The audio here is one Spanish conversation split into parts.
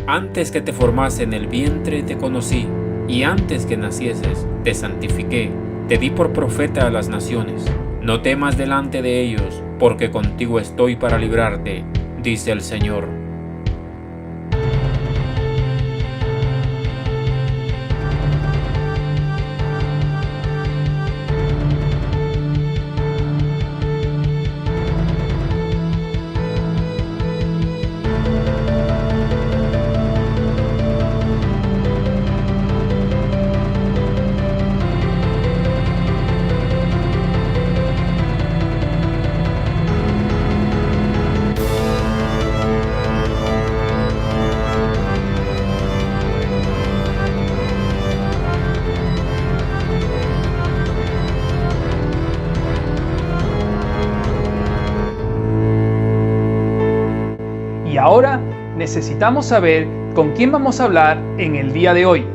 Antes que te formase en el vientre te conocí, y antes que nacieses te santifiqué, te di por profeta a las naciones. No temas delante de ellos, porque contigo estoy para librarte, dice el Señor. Y ahora necesitamos saber con quién vamos a hablar en el día de hoy.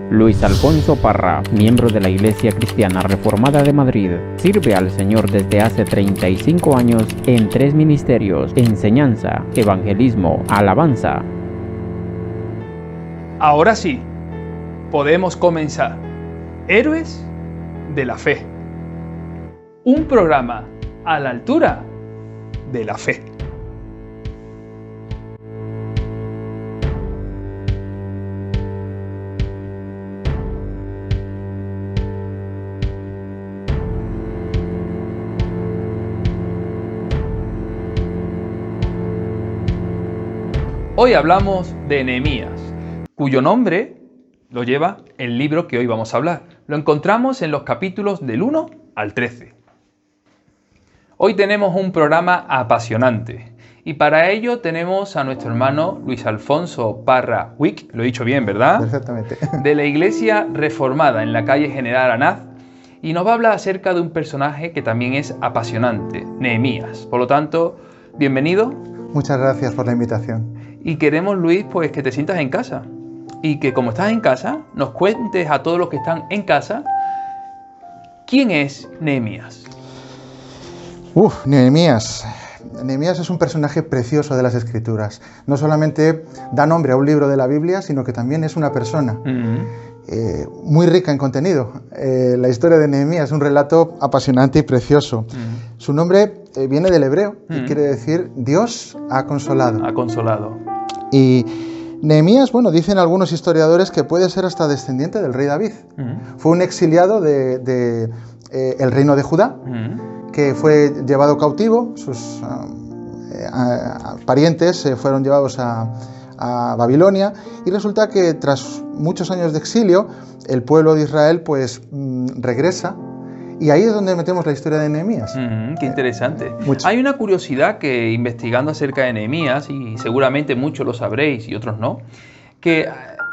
Luis Alfonso Parra, miembro de la Iglesia Cristiana Reformada de Madrid, sirve al Señor desde hace 35 años en 3 ministerios: enseñanza, evangelismo, alabanza. Ahora sí, podemos comenzar. Héroes de la Fe. Un programa a la altura de la fe. Hoy hablamos de Nehemías, cuyo nombre lo lleva el libro que hoy vamos a hablar. Lo encontramos en los capítulos del 1 al 13. Hoy tenemos un programa apasionante y para ello tenemos a nuestro hermano Luis Alfonso Parra Wick, lo he dicho bien, ¿verdad? Perfectamente. De la Iglesia Reformada en la calle General Anaz, y nos va a hablar acerca de un personaje que también es apasionante, Nehemías. Por lo tanto, bienvenido. Muchas gracias por la invitación. Y queremos, Luis, pues que te sientas en casa y que, como estás en casa, nos cuentes a todos los que están en casa quién es Nehemías. Nehemías. Nehemías es un personaje precioso de las Escrituras. No solamente da nombre a un libro de la Biblia, sino que también es una persona muy rica en contenido. La historia de Nehemías es un relato apasionante y precioso. Su nombre viene del hebreo y quiere decir Dios ha consolado. Ha consolado. Y Nehemías, bueno, dicen algunos historiadores que puede ser hasta descendiente del rey David. Fue un exiliado del reino de Judá, que fue llevado cautivo. Sus parientes fueron llevados a Babilonia, y resulta que tras muchos años de exilio el pueblo de Israel pues regresa, y ahí es donde metemos la historia de Nehemías. Qué interesante. Mucho. Hay una curiosidad que, investigando acerca de Nehemías, y seguramente muchos lo sabréis y otros no, que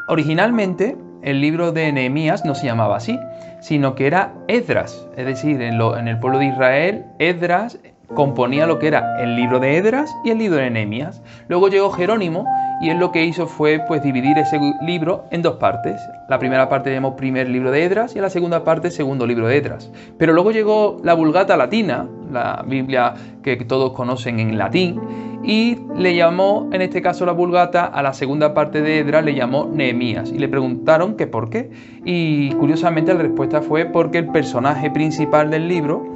originalmente el libro de Nehemías no se llamaba así, sino que era Esdras. Es decir, en el pueblo de Israel, Esdras componía lo que era el libro de Esdras y el libro de Nehemías. Luego llegó Jerónimo, y él lo que hizo fue pues dividir ese libro en 2 partes. La primera parte llamó primer libro de Esdras y a la segunda parte segundo libro de Esdras. Pero luego llegó la Vulgata latina, la Biblia que todos conocen en latín, y le llamó, en este caso la Vulgata, a la segunda parte de Esdras le llamó Nehemías, y le preguntaron que por qué, y curiosamente la respuesta fue porque el personaje principal del libro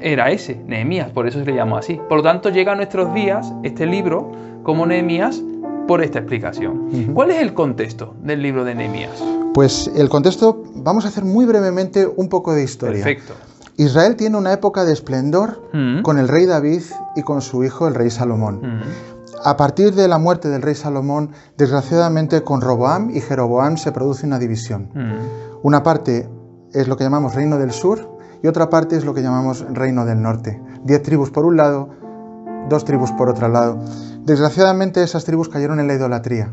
era ese, Nehemías, por eso se le llamó así. Por lo tanto, llega a nuestros días este libro como Nehemías por esta explicación. ¿Cuál es el contexto del libro de Nehemías? Pues el contexto, vamos a hacer muy brevemente un poco de historia. Perfecto. Israel tiene una época de esplendor con el rey David y con su hijo el rey Salomón. A partir de la muerte del rey Salomón, desgraciadamente con Roboam y Jeroboam se produce una división. Una parte es lo que llamamos Reino del Sur y otra parte es lo que llamamos Reino del Norte. 10 tribus por un lado, 2 tribus por otro lado. Desgraciadamente esas tribus cayeron en la idolatría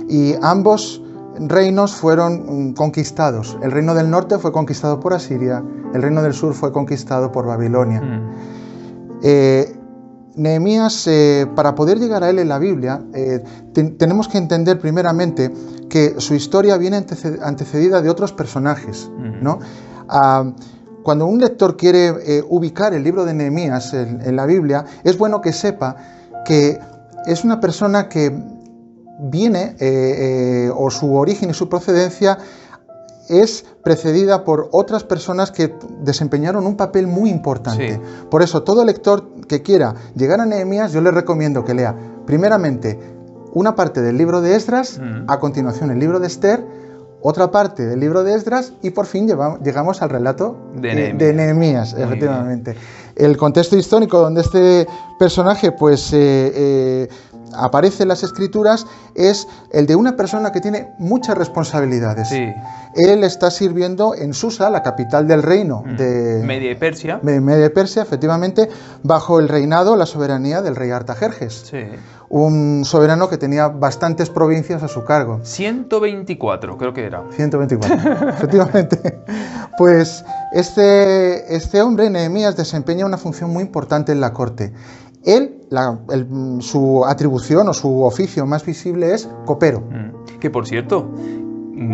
y ambos reinos fueron conquistados. El reino del norte fue conquistado por Asiria, el reino del sur fue conquistado por Babilonia. Nehemías, para poder llegar a él en la Biblia, tenemos que entender primeramente que su historia viene antecedida de otros personajes, ¿no? Cuando un lector quiere ubicar el libro de Nehemías en la Biblia, es bueno que sepa que es una persona que viene, o su origen y su procedencia es precedida por otras personas que desempeñaron un papel muy importante. Sí. Por eso, todo lector que quiera llegar a Nehemías, yo le recomiendo que lea, primeramente, una parte del libro de Esdras, a continuación el libro de Esther, otra parte del libro de Esdras y por fin llegamos al relato de Nehemías, efectivamente. El contexto histórico donde este personaje pues aparece en las escrituras es el de una persona que tiene muchas responsabilidades. Sí. Él está sirviendo en Susa, la capital del reino de Media Persia. Media Persia, efectivamente, bajo el reinado, la soberanía del rey Artajerjes. Sí. Un soberano que tenía bastantes provincias a su cargo. 124, creo que era. 124, efectivamente. Pues este hombre, Nehemías, desempeña una función muy importante en la corte. Él, su atribución o su oficio más visible es copero. Que por cierto,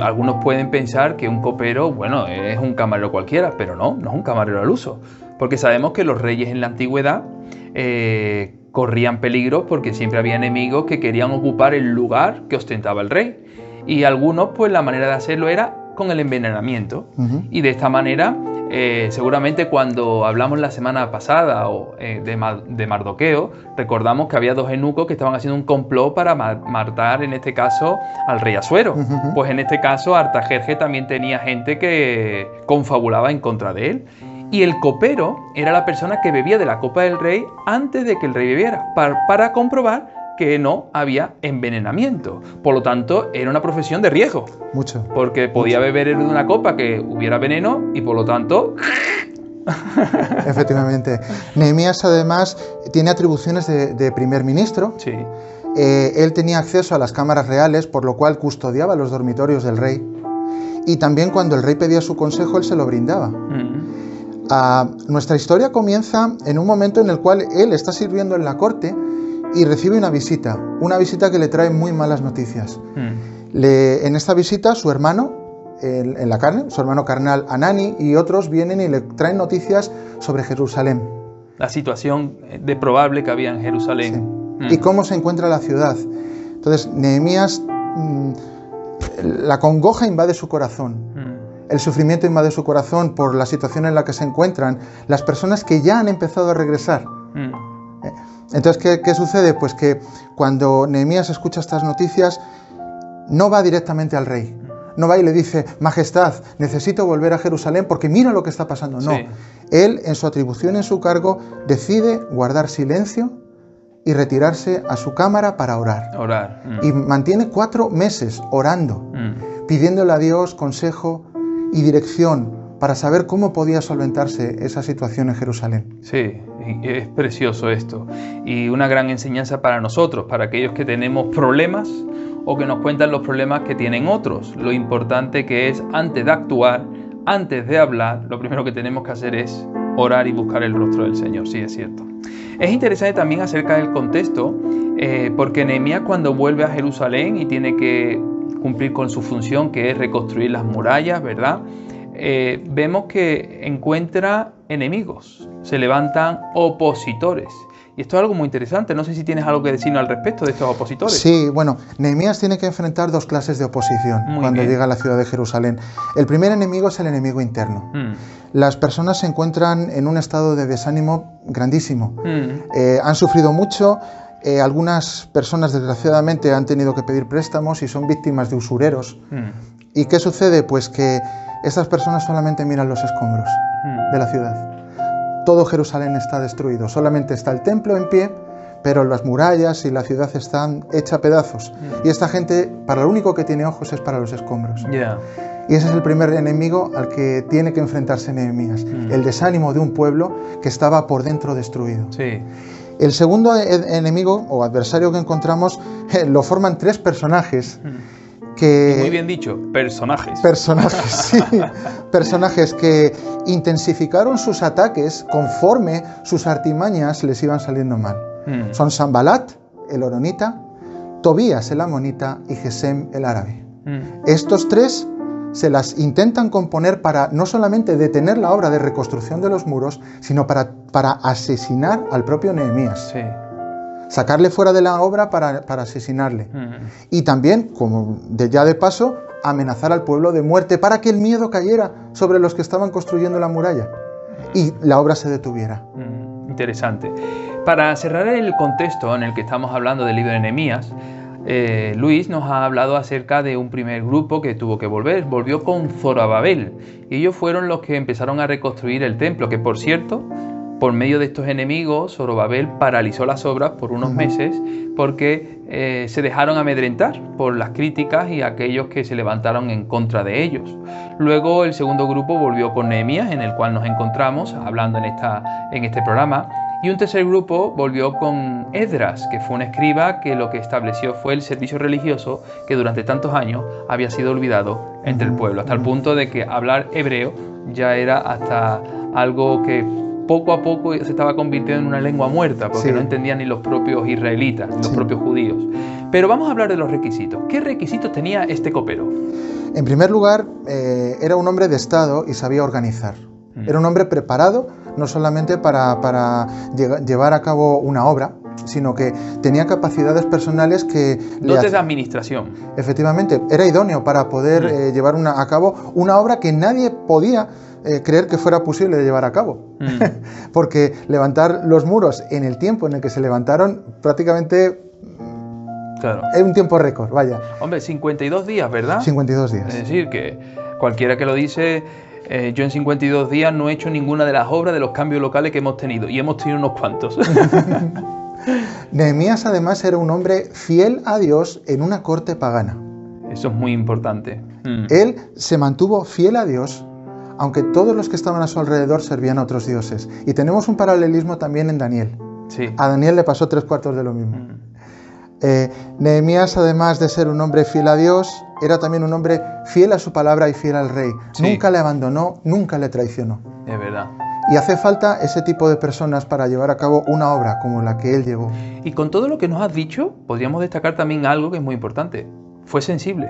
algunos pueden pensar que un copero, bueno, es un camarero cualquiera, pero no es un camarero al uso. Porque sabemos que los reyes en la antigüedad corrían peligro porque siempre había enemigos que querían ocupar el lugar que ostentaba el rey. Y algunos, pues la manera de hacerlo era con el envenenamiento. Y de esta manera, seguramente cuando hablamos la semana pasada de Mardoqueo, recordamos que había dos eunucos que estaban haciendo un complot para matar, en este caso, al rey Asuero. Pues en este caso, Artajerjes también tenía gente que confabulaba en contra de él. Y el copero era la persona que bebía de la copa del rey antes de que el rey bebiera, para comprobar que no había envenenamiento. Por lo tanto, era una profesión de riesgo. Mucho. Porque podía beber de una copa que hubiera veneno y por lo tanto... Efectivamente. Nehemías además tiene atribuciones de primer ministro. Sí. Él tenía acceso a las cámaras reales, por lo cual custodiaba los dormitorios del rey. Y también cuando el rey pedía su consejo, él se lo brindaba. Nuestra historia comienza en un momento en el cual él está sirviendo en la corte y recibe una visita que le trae muy malas noticias. En esta visita su hermano, en la carne, su hermano carnal Anani y otros vienen y le traen noticias sobre Jerusalén. La situación probable que había en Jerusalén. Sí. Y cómo se encuentra la ciudad. Entonces Nehemías, la congoja invade su corazón. El sufrimiento invade su corazón por la situación en la que se encuentran las personas que ya han empezado a regresar. Entonces, ¿qué sucede? Pues que cuando Nehemías escucha estas noticias, no va directamente al rey. No va y le dice, Majestad, necesito volver a Jerusalén porque mira lo que está pasando. No. Sí. Él, en su atribución, en su cargo, decide guardar silencio y retirarse a su cámara para orar. Y mantiene 4 meses orando, pidiéndole a Dios consejo y dirección para saber cómo podía solventarse esa situación en Jerusalén. Sí, es precioso esto. Y una gran enseñanza para nosotros, para aquellos que tenemos problemas o que nos cuentan los problemas que tienen otros. Lo importante que es, antes de actuar, antes de hablar, lo primero que tenemos que hacer es orar y buscar el rostro del Señor. Sí, es cierto. Es interesante también acerca del contexto, porque Nehemías, cuando vuelve a Jerusalén y tiene que cumplir con su función, que es reconstruir las murallas, ¿verdad? Vemos que encuentra enemigos, se levantan opositores. Y esto es algo muy interesante. No sé si tienes algo que decirnos al respecto de estos opositores. Sí, bueno, Nehemías tiene que enfrentar 2 clases de oposición cuando llega a la ciudad de Jerusalén. El primer enemigo es el enemigo interno. Las personas se encuentran en un estado de desánimo grandísimo. Han sufrido mucho. Algunas personas, desgraciadamente, han tenido que pedir préstamos y son víctimas de usureros. ¿Y qué sucede? Pues que estas personas solamente miran los escombros de la ciudad. Todo Jerusalén está destruido, solamente está el templo en pie, pero las murallas y la ciudad están hechas a pedazos. Y esta gente, para lo único que tiene ojos es para los escombros. Y ese es el primer enemigo al que tiene que enfrentarse Nehemías, el desánimo de un pueblo que estaba por dentro destruido. Sí. El segundo enemigo o adversario que encontramos lo forman 3 personajes. Muy bien dicho, personajes. Personajes, sí. Personajes que intensificaron sus ataques conforme sus artimañas les iban saliendo mal. Son Sanbalat, el horonita, Tobías, el amonita, y Gesem, el árabe. Estos 3 se las intentan componer para no solamente detener la obra de reconstrucción de los muros, sino para asesinar al propio Nehemías. Sí. sacarle fuera de la obra para asesinarle. Y también, como ya de paso, amenazar al pueblo de muerte para que el miedo cayera sobre los que estaban construyendo la muralla y la obra se detuviera. Interesante. Para cerrar el contexto en el que estamos hablando del libro de Nehemías, Luis nos ha hablado acerca de un primer grupo que tuvo que volvió con Zorobabel, y ellos fueron los que empezaron a reconstruir el templo, que por cierto, por medio de estos enemigos, Zorobabel paralizó las obras por unos meses porque se dejaron amedrentar por las críticas y aquellos que se levantaron en contra de ellos. Luego el segundo grupo volvió con Nehemías, en el cual nos encontramos hablando en este programa. Y un tercer grupo volvió con Esdras, que fue un escriba que lo que estableció fue el servicio religioso que durante tantos años había sido olvidado entre el pueblo, hasta el punto de que hablar hebreo ya era hasta algo que poco a poco se estaba convirtiendo en una lengua muerta, porque no entendían ni los propios israelitas, ni los propios judíos. Pero vamos a hablar de los requisitos. ¿Qué requisitos tenía este copero? En primer lugar, era un hombre de Estado y sabía organizar. Era un hombre preparado no solamente para llevar a cabo una obra, sino que tenía capacidades personales que... Dotes de administración. Efectivamente, era idóneo para poder llevar a cabo una obra que nadie podía creer que fuera posible de llevar a cabo. Porque levantar los muros en el tiempo en el que se levantaron prácticamente... Claro. Es un tiempo récord, vaya. Hombre, 52 días, ¿verdad? 52 días. Es decir, que cualquiera que lo dice... yo en 52 días no he hecho ninguna de las obras de los cambios locales que hemos tenido, y hemos tenido unos cuantos. Nehemías además era un hombre fiel a Dios en una corte pagana. Eso es muy importante. Él se mantuvo fiel a Dios, aunque todos los que estaban a su alrededor servían a otros dioses. Y tenemos un paralelismo también en Daniel. Sí. A Daniel le pasó 3/4 de lo mismo. Nehemías, además de ser un hombre fiel a Dios, era también un hombre fiel a su palabra y fiel al rey. Sí. Nunca le abandonó, nunca le traicionó. Es verdad. Y hace falta ese tipo de personas para llevar a cabo una obra como la que él llevó. Y con todo lo que nos has dicho, podríamos destacar también algo que es muy importante. Fue sensible.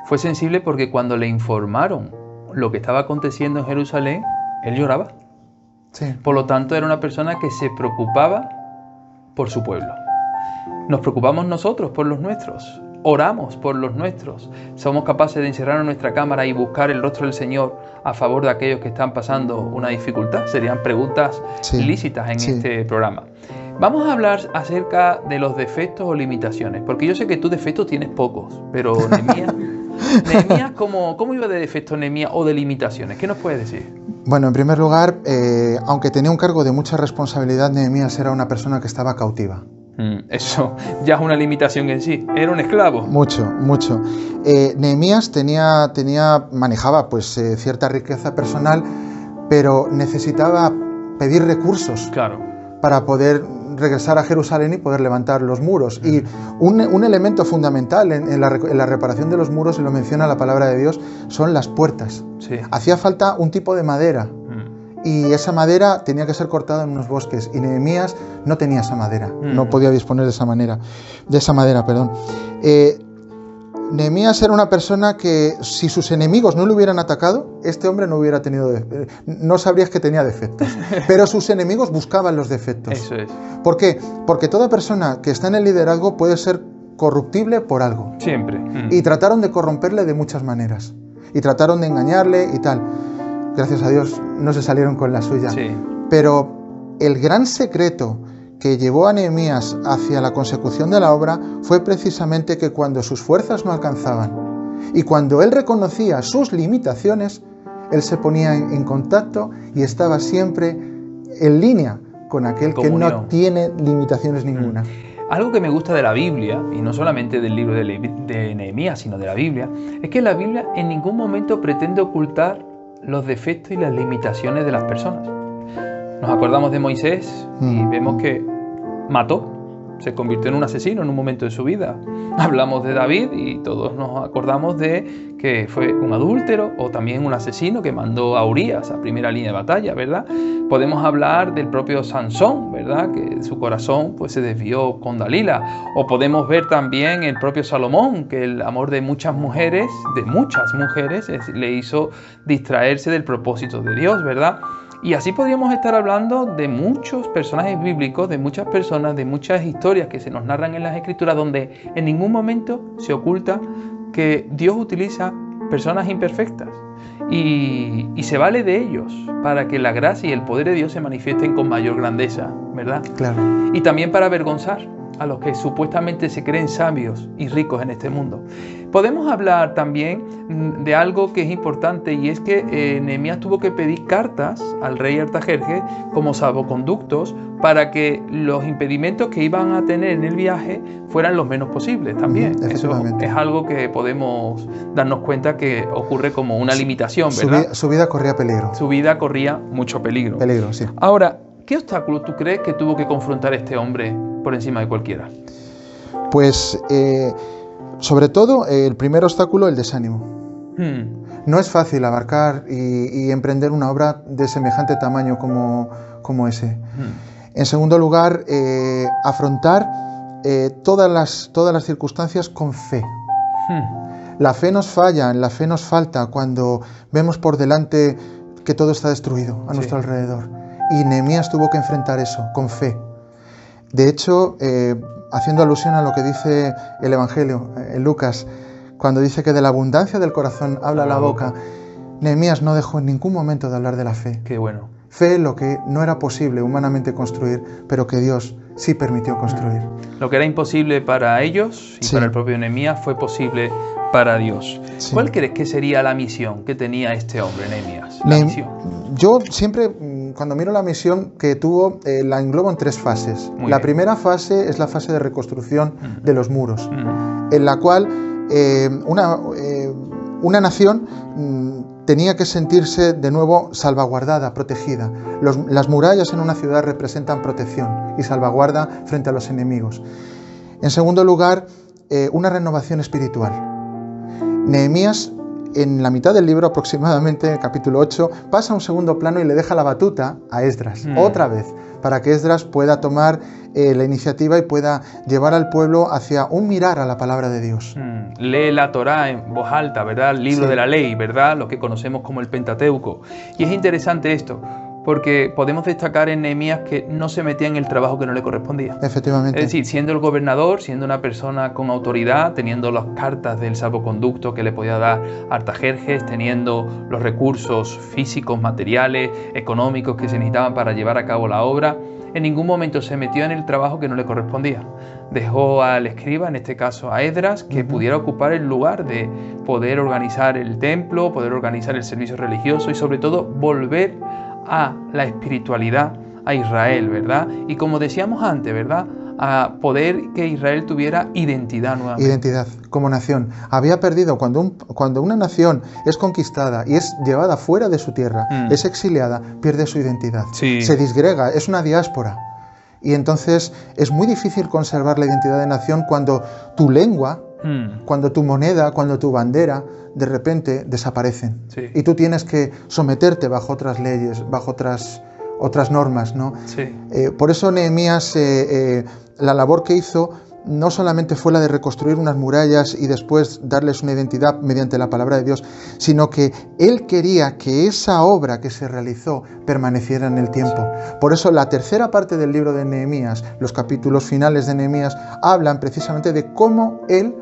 Fue sensible porque cuando le informaron lo que estaba aconteciendo en Jerusalén, él lloraba. Sí. Por lo tanto, era una persona que se preocupaba por su pueblo. Nos preocupamos nosotros por los nuestros, oramos por los nuestros, somos capaces de encerrarnos en nuestra cámara y buscar el rostro del Señor a favor de aquellos que están pasando una dificultad. Serían preguntas lícitas en este programa. Vamos a hablar acerca de los defectos o limitaciones, porque yo sé que tú defectos tienes pocos, pero Nehemías, ¿cómo iba de defectos Nehemías o de limitaciones? ¿Qué nos puedes decir? Bueno, en primer lugar, aunque tenía un cargo de mucha responsabilidad, Nehemías era una persona que estaba cautiva. Eso ya es una limitación en sí. Era un esclavo. Mucho. Nehemías manejaba cierta riqueza personal, pero necesitaba pedir recursos para poder regresar a Jerusalén y poder levantar los muros. Y un elemento fundamental en la reparación de los muros, y lo menciona la palabra de Dios, son las puertas. Sí. Hacía falta un tipo de madera. Y esa madera tenía que ser cortada en unos bosques, y Nehemías no tenía esa madera, no podía disponer de esa madera. Nehemías era una persona que, si sus enemigos no le hubieran atacado, este hombre no hubiera tenido no sabrías que tenía defectos, pero sus enemigos buscaban los defectos. Eso es. ¿Por qué? Porque toda persona que está en el liderazgo puede ser corruptible por algo. Siempre. Y trataron de corromperle de muchas maneras, y trataron de engañarle y tal. Gracias a Dios no se salieron con la suya. Sí. Pero el gran secreto que llevó a Nehemías hacia la consecución de la obra fue precisamente que cuando sus fuerzas no alcanzaban y cuando él reconocía sus limitaciones, él se ponía en contacto y estaba siempre en línea con aquel que no tiene limitaciones ninguna. Algo que me gusta de la Biblia, y no solamente del libro de Nehemías, sino de la Biblia, es que la Biblia en ningún momento pretende ocultar los defectos y las limitaciones de las personas. Nos acordamos de Moisés y vemos que mató, se convirtió en un asesino en un momento de su vida. Hablamos de David y todos nos acordamos de que fue un adúltero o también un asesino que mandó a Urías a primera línea de batalla, ¿verdad? Podemos hablar del propio Sansón, ¿verdad? Que su corazón se desvió con Dalila. O podemos ver también el propio Salomón, que el amor de muchas mujeres, le hizo distraerse del propósito de Dios, ¿verdad? Y así podríamos estar hablando de muchos personajes bíblicos, de muchas personas, de muchas historias que se nos narran en las Escrituras, donde en ningún momento se oculta que Dios utiliza personas imperfectas y se vale de ellos para que la gracia y el poder de Dios se manifiesten con mayor grandeza, ¿verdad? Claro. Y también para avergonzar a los que supuestamente se creen sabios y ricos en este mundo. Podemos hablar también de algo que es importante, y es que Nehemías tuvo que pedir cartas al rey Artajerjes como salvoconductos para que los impedimentos que iban a tener en el viaje fueran los menos posibles también. Eso es algo que podemos darnos cuenta que ocurre como una limitación, ¿verdad? Su vida corría peligro. Su vida corría mucho peligro. Peligro, sí. Ahora, ¿qué obstáculos tú crees que tuvo que confrontar este hombre por encima de cualquiera? Pues, sobre todo, el primer obstáculo, el desánimo. No es fácil abarcar y emprender una obra de semejante tamaño como ese. En segundo lugar, afrontar todas las circunstancias con fe. La fe nos falla, la fe nos falta cuando vemos por delante que todo está destruido a nuestro alrededor. Y Nehemías tuvo que enfrentar eso con fe. De hecho, haciendo alusión a lo que dice el Evangelio, en Lucas, cuando dice que de la abundancia del corazón habla la boca, Nehemías no dejó en ningún momento de hablar de la fe. Qué bueno. Fe lo que no era posible humanamente construir, pero que Dios sí permitió construir. Lo que era imposible para ellos y para el propio Nehemías fue posible para Dios. Sí. ¿Cuál crees que sería la misión que tenía este hombre, Nehemías? Yo siempre, cuando miro la misión que tuvo, la englobo en 3 fases. La primera fase es la fase de reconstrucción de los muros, en la cual una nación tenía que sentirse de nuevo salvaguardada, protegida. Las murallas en una ciudad representan protección y salvaguarda frente a los enemigos. En segundo lugar, una renovación espiritual. Nehemías, en la mitad del libro aproximadamente, capítulo 8, pasa a un segundo plano y le deja la batuta a Esdras, otra vez, para que Esdras pueda tomar la iniciativa y pueda llevar al pueblo hacia un mirar a la palabra de Dios. Lee la Torá en voz alta, ¿verdad? El libro de la ley, ¿verdad? Lo que conocemos como el Pentateuco. Y es interesante esto, porque podemos destacar en Nehemías que no se metía en el trabajo que no le correspondía. Efectivamente. Es decir, siendo el gobernador, siendo una persona con autoridad, teniendo las cartas del salvoconducto que le podía dar Artajerjes, teniendo los recursos físicos, materiales, económicos que se necesitaban para llevar a cabo la obra, en ningún momento se metió en el trabajo que no le correspondía. Dejó al escriba, en este caso a Esdras, que pudiera ocupar el lugar de poder organizar el templo, poder organizar el servicio religioso y sobre todo volver a la espiritualidad a Israel, ¿verdad? Y como decíamos antes, ¿verdad? A poder que Israel tuviera identidad nuevamente. Identidad, como nación. Había perdido, cuando una nación es conquistada y es llevada fuera de su tierra, es exiliada, pierde su identidad. Sí. Se disgrega, es una diáspora. Y entonces es muy difícil conservar la identidad de nación cuando tu lengua, cuando tu moneda, cuando tu bandera, de repente desaparecen. Sí. Y tú tienes que someterte bajo otras leyes, bajo otras normas, ¿no? Sí. Por eso Nehemías, la labor que hizo no solamente fue la de reconstruir unas murallas y después darles una identidad mediante la palabra de Dios, sino que él quería que esa obra que se realizó permaneciera en el tiempo. Por eso la tercera parte del libro de Nehemías, los capítulos finales de Nehemías, hablan precisamente de cómo él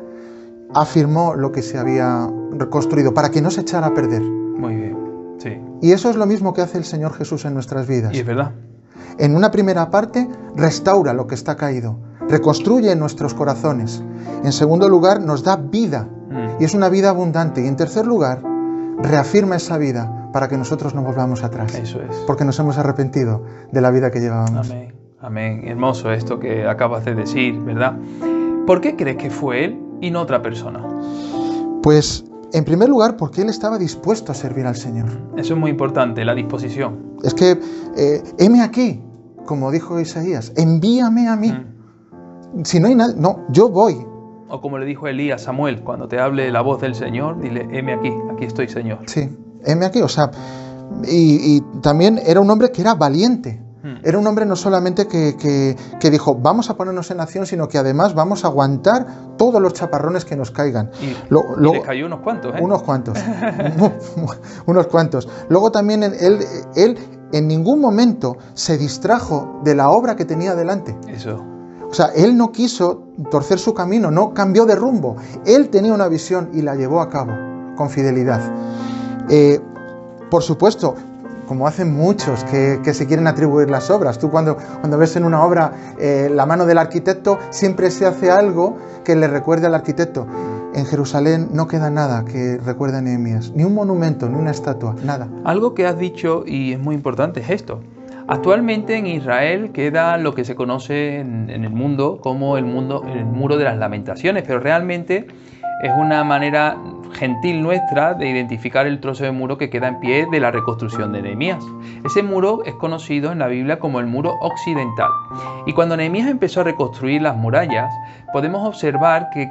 afirmó lo que se había reconstruido, para que no se echara a perder. Muy bien, sí. Y eso es lo mismo que hace el Señor Jesús en nuestras vidas. Y es verdad. En una primera parte, restaura lo que está caído, reconstruye nuestros corazones. En segundo lugar, nos da vida, y es una vida abundante. Y en tercer lugar, reafirma esa vida para que nosotros no volvamos atrás. Eso es. Porque nos hemos arrepentido de la vida que llevábamos. Amén, amén. Hermoso esto que acabas de decir, ¿verdad? ¿Por qué crees que fue él y no otra persona? Pues, en primer lugar, porque él estaba dispuesto a servir al Señor. Eso es muy importante, la disposición. Es que, heme aquí, como dijo Isaías, envíame a mí. Si no hay nadie, no, yo voy. O como le dijo Elías a Samuel, cuando te hable la voz del Señor, dile, heme aquí, aquí estoy, Señor. Sí, heme aquí, o sea, y también era un hombre que era valiente. Era un hombre no solamente que dijo, vamos a ponernos en acción, sino que además vamos a aguantar todos los chaparrones que nos caigan. Y le cayó unos cuantos, ¿eh? Unos cuantos. Unos cuantos. Luego también él en ningún momento se distrajo de la obra que tenía delante. Eso. O sea, él no quiso torcer su camino, no cambió de rumbo. Él tenía una visión y la llevó a cabo con fidelidad. Por supuesto, como hacen muchos que se quieren atribuir las obras. Tú cuando ves en una obra la mano del arquitecto, siempre se hace algo que le recuerde al arquitecto. En Jerusalén no queda nada que recuerde a Nehemías, ni un monumento, ni una estatua, nada. Algo que has dicho y es muy importante es esto. Actualmente en Israel queda lo que se conoce en el mundo como el muro de las lamentaciones, pero realmente es una manera gentil nuestra de identificar el trozo de muro que queda en pie de la reconstrucción de Nehemías. Ese muro es conocido en la Biblia como el muro occidental. Y cuando Nehemías empezó a reconstruir las murallas, podemos observar que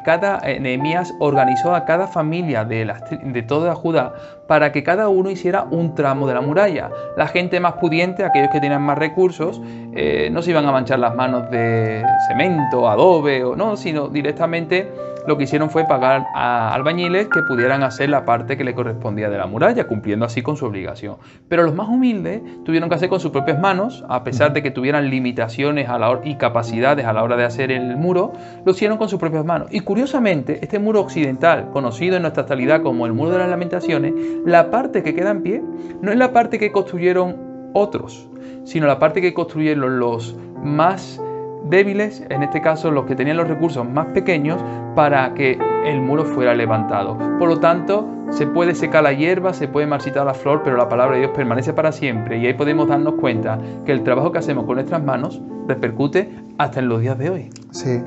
Nehemías organizó a cada familia de toda Judá para que cada uno hiciera un tramo de la muralla. La gente más pudiente, aquellos que tenían más recursos, no se iban a manchar las manos de cemento, adobe, sino directamente lo que hicieron fue pagar a albañiles que pudieran hacer la parte que le correspondía de la muralla, cumpliendo así con su obligación. Pero los más humildes tuvieron que hacer con sus propias manos, a pesar de que tuvieran limitaciones y capacidades a la hora de hacer el muro, lo hicieron con sus propias manos. Y curiosamente, este muro occidental, conocido en nuestra actualidad como el Muro de las Lamentaciones, la parte que queda en pie no es la parte que construyeron otros, sino la parte que construyeron los más débiles, en este caso los que tenían los recursos más pequeños, para que el muro fuera levantado. Por lo tanto, se puede secar la hierba, se puede marchitar la flor, pero la palabra de Dios permanece para siempre, y ahí podemos darnos cuenta que el trabajo que hacemos con nuestras manos repercute hasta en los días de hoy. Sí.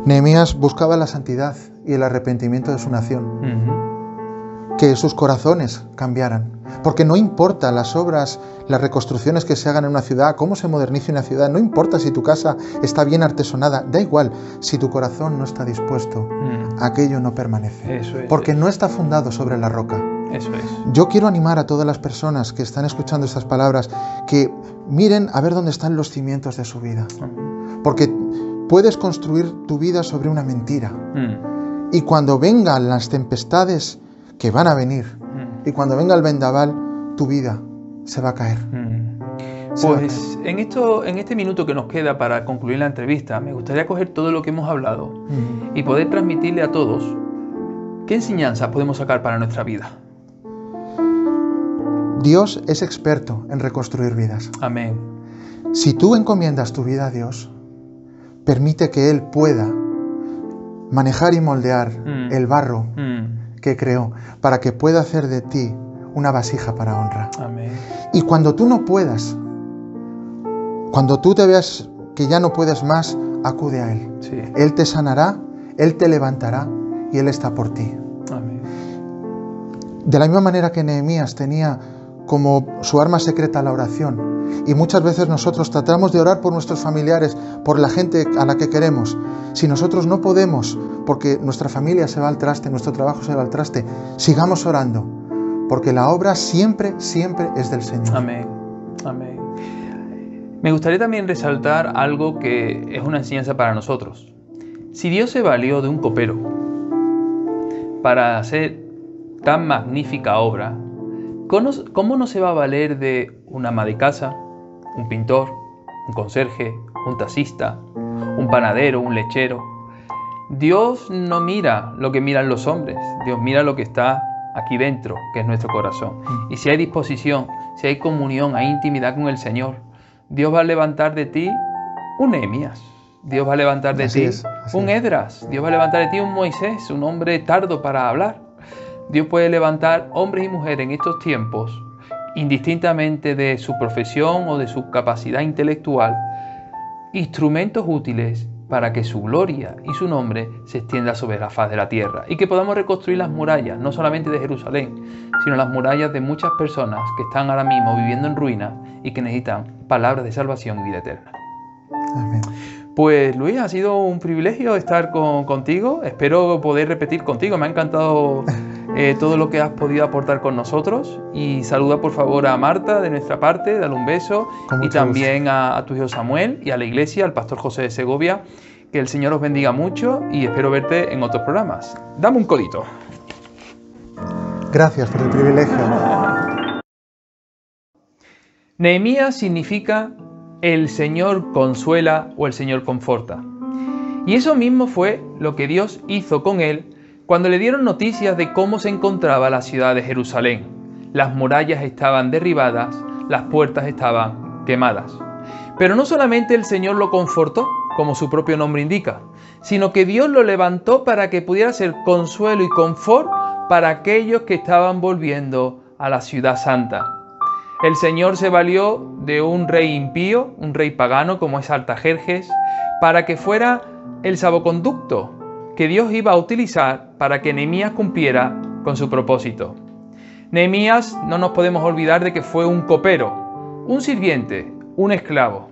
Nehemías buscaba la santidad y el arrepentimiento de su nación. Que sus corazones cambiaran, porque no importa las obras, las reconstrucciones que se hagan en una ciudad, cómo se modernice una ciudad, no importa si tu casa está bien artesonada, da igual, si tu corazón no está dispuesto, aquello no permanece, porque no está fundado sobre la roca. Eso es. Yo quiero animar a todas las personas que están escuchando estas palabras que miren a ver dónde están los cimientos de su vida, porque puedes construir tu vida sobre una mentira, y cuando vengan las tempestades que van a venir, y cuando venga el vendaval, tu vida se va a caer. Pues en este minuto que nos queda para concluir la entrevista, me gustaría coger todo lo que hemos hablado y poder transmitirle a todos qué enseñanzas podemos sacar para nuestra vida. Dios es experto en reconstruir vidas. Amén. Si tú encomiendas tu vida a Dios, permite que Él pueda manejar y moldear el barro que creó, para que pueda hacer de ti una vasija para honra. Amén. Y cuando tú no puedas, cuando tú te veas que ya no puedes más, acude a Él. Sí. Él te sanará, Él te levantará y Él está por ti. Amén. De la misma manera que Nehemías tenía como su arma secreta la oración, y muchas veces nosotros tratamos de orar por nuestros familiares, por la gente a la que queremos. Si nosotros no podemos, porque nuestra familia se va al traste, nuestro trabajo se va al traste, sigamos orando, porque la obra siempre es del Señor. Amén. Amén. Me gustaría también resaltar algo que es una enseñanza para nosotros. Si Dios se valió de un copero para hacer tan magnífica obra, ¿cómo no se va a valer de un ama de casa, un pintor, un conserje, un taxista, un panadero, un lechero? Dios no mira lo que miran los hombres, Dios mira lo que está aquí dentro, que es nuestro corazón. Y si hay disposición, si hay comunión, hay intimidad con el Señor, Dios va a levantar de ti un Nehemías, Dios va a levantar de ti un Esdras, Dios va a levantar de ti un Moisés, un hombre tardo para hablar. Dios puede levantar hombres y mujeres en estos tiempos, indistintamente de su profesión o de su capacidad intelectual, instrumentos útiles para que su gloria y su nombre se extienda sobre la faz de la tierra y que podamos reconstruir las murallas, no solamente de Jerusalén, sino las murallas de muchas personas que están ahora mismo viviendo en ruinas y que necesitan palabras de salvación y vida eterna. Amén. Pues Luis, ha sido un privilegio estar contigo, espero poder repetir contigo, me ha encantado todo lo que has podido aportar con nosotros, y saluda por favor a Marta de nuestra parte, dale un beso, y también a tu hijo Samuel y a la iglesia, al pastor José de Segovia. Que el Señor os bendiga mucho y espero verte en otros programas. Dame un codito. Gracias por el privilegio. Nehemías significa el Señor consuela o el Señor conforta. Y eso mismo fue lo que Dios hizo con él cuando le dieron noticias de cómo se encontraba la ciudad de Jerusalén. Las murallas estaban derribadas, las puertas estaban quemadas. Pero no solamente el Señor lo confortó, como su propio nombre indica, sino que Dios lo levantó para que pudiera ser consuelo y confort para aquellos que estaban volviendo a la ciudad santa. El Señor se valió de un rey impío, un rey pagano como es Artajerjes, para que fuera el salvoconducto que Dios iba a utilizar para que Nehemías cumpliera con su propósito. Nehemías, no nos podemos olvidar de que fue un copero, un sirviente, un esclavo,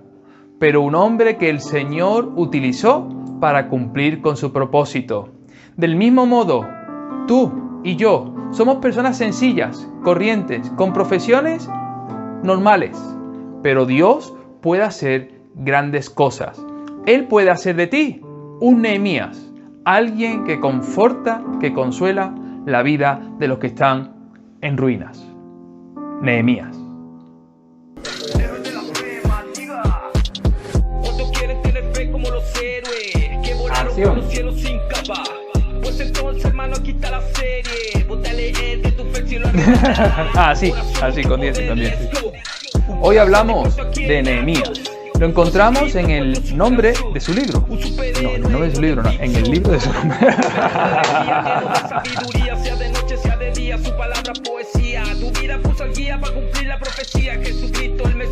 pero un hombre que el Señor utilizó para cumplir con su propósito. Del mismo modo, tú y yo somos personas sencillas, corrientes, con profesiones normales, pero Dios puede hacer grandes cosas. Él puede hacer de ti un Nehemías, alguien que conforta, que consuela la vida de los que están en ruinas. Nehemías. Acción. Así, con dientes. Hoy hablamos de Nehemías. Lo encontramos en el nombre de su libro. No, en el nombre de su libro, no, en el libro de su nombre. Sabiduría, sea de noche, sea de día, su palabra poesía. Tu vida puso al guía para cumplir la profecía. Jesucristo, el Mesías.